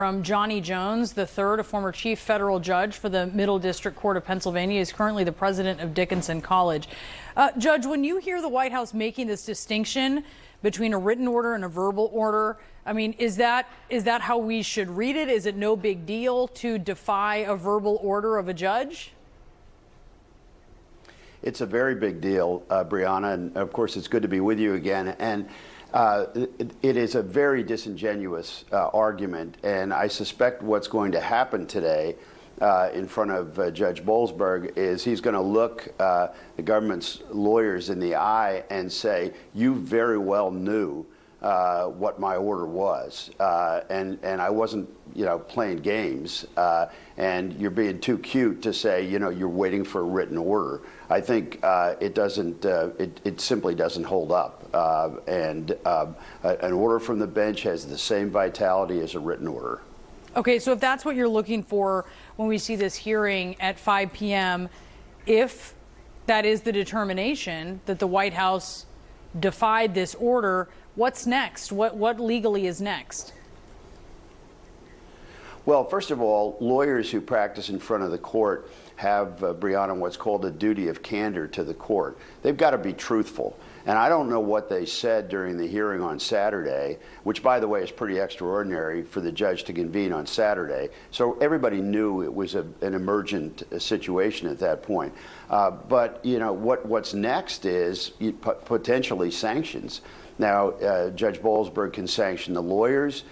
From Johnny Jones III, a former chief federal judge for the Middle District Court of Pennsylvania, is currently the president of Dickinson College. Judge, when you hear the White House making this distinction between a written order and a verbal order, I mean, is that how we should read it? Is it no big deal to defy a verbal order of a judge? It's a very big deal, Brianna, and of course it's good to be with you again. And it is a very disingenuous argument, and I suspect what's going to happen today in front of Judge Boasberg is he's going to look the government's lawyers in the eye and say, you very well knew what my order was, and I wasn't, playing games, and you're being too cute to say, you're waiting for a written order. I think it simply doesn't hold up, and an order from the bench has the same vitality as a written order. Okay, so if that's what you're looking for when we see this hearing at 5 p.m., if that is the determination that the White House defied this order, what's next? What legally is next? Well, first of all, lawyers who practice in front of the court have, Brianna, what's called a duty of candor to the court. They've got to be truthful. And I don't know what they said during the hearing on Saturday, which, by the way, is pretty extraordinary for the judge to convene on Saturday. So everybody knew it was an emergent situation at that point. But what's next is potentially sanctions. Now, Judge Boasberg can sanction the lawyers.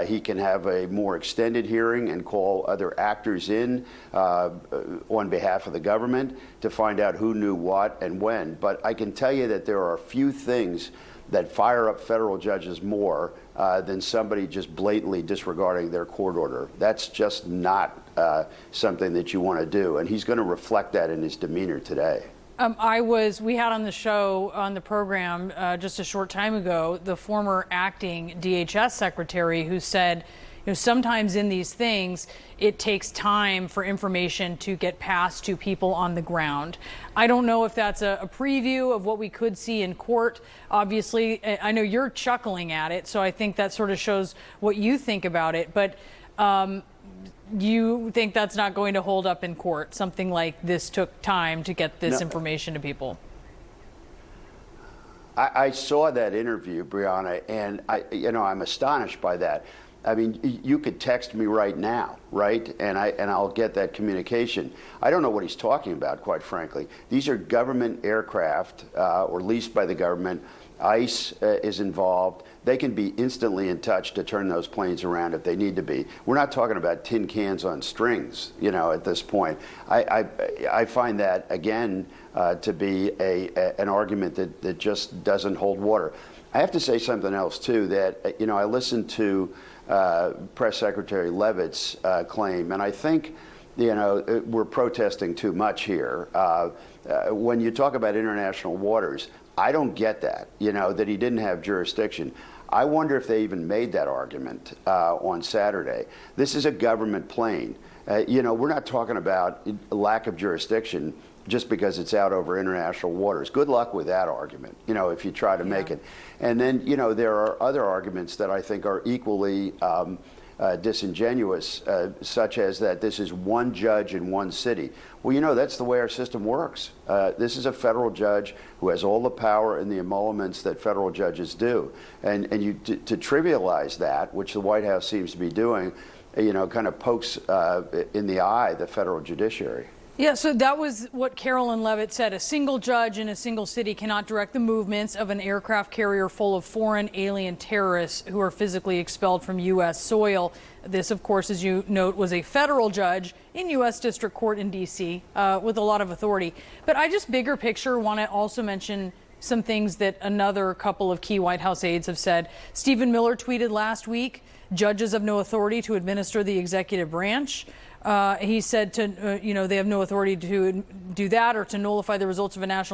He can have a more extended hearing and call other actors in on behalf of the government to find out who knew what and when. But I can tell you that there are a few things that fire up federal judges more than somebody just blatantly disregarding their court order. That's just not something that you want to do. And he's going to reflect that in his demeanor today. We had on the show, on the program just a short time ago, the former acting DHS secretary who said, sometimes in these things, it takes time for information to get passed to people on the ground. I don't know if that's a preview of what we could see in court. Obviously, I know you're chuckling at it, so I think that sort of shows what you think about it. But you think that's not going to hold up in court? Something like this took time to get this information to people? I saw that interview, Brianna, and I'm astonished by that. I mean, you could text me right now, right? And I'll get that communication. I don't know what he's talking about, quite frankly. These are government aircraft or leased by the government. ICE is involved. They can be instantly in touch to turn those planes around if they need to be. We're not talking about tin cans on strings, at this point. I find that, again, to be an argument that just doesn't hold water. I have to say something else, too, that, I listened to Press Secretary Leavitt's claim, and I think, we're protesting too much here. When you talk about international waters, I don't get that, that he didn't have jurisdiction. I wonder if they even made that argument on Saturday. This is a government plane. We're not talking about lack of jurisdiction just because it's out over international waters. Good luck with that argument, if you try to make it. And then, there are other arguments that I think are equally disingenuous, such as that this is one judge in one city. Well, that's the way our system works. This is a federal judge who has all the power and the emoluments that federal judges do. And to trivialize that, which the White House seems to be doing, kind of pokes in the eye the federal judiciary. Yeah, so that was what Carolyn Leavitt said. A single judge in a single city cannot direct the movements of an aircraft carrier full of foreign alien terrorists who are physically expelled from U.S. soil. This, of course, as you note, was a federal judge in U.S. District Court in D.C. With a lot of authority. But I just bigger picture want to also mention some things that another couple of key White House aides have said. Stephen Miller tweeted last week, judges have no authority to administer the executive branch. He said they have no authority to do that or to nullify the results of a national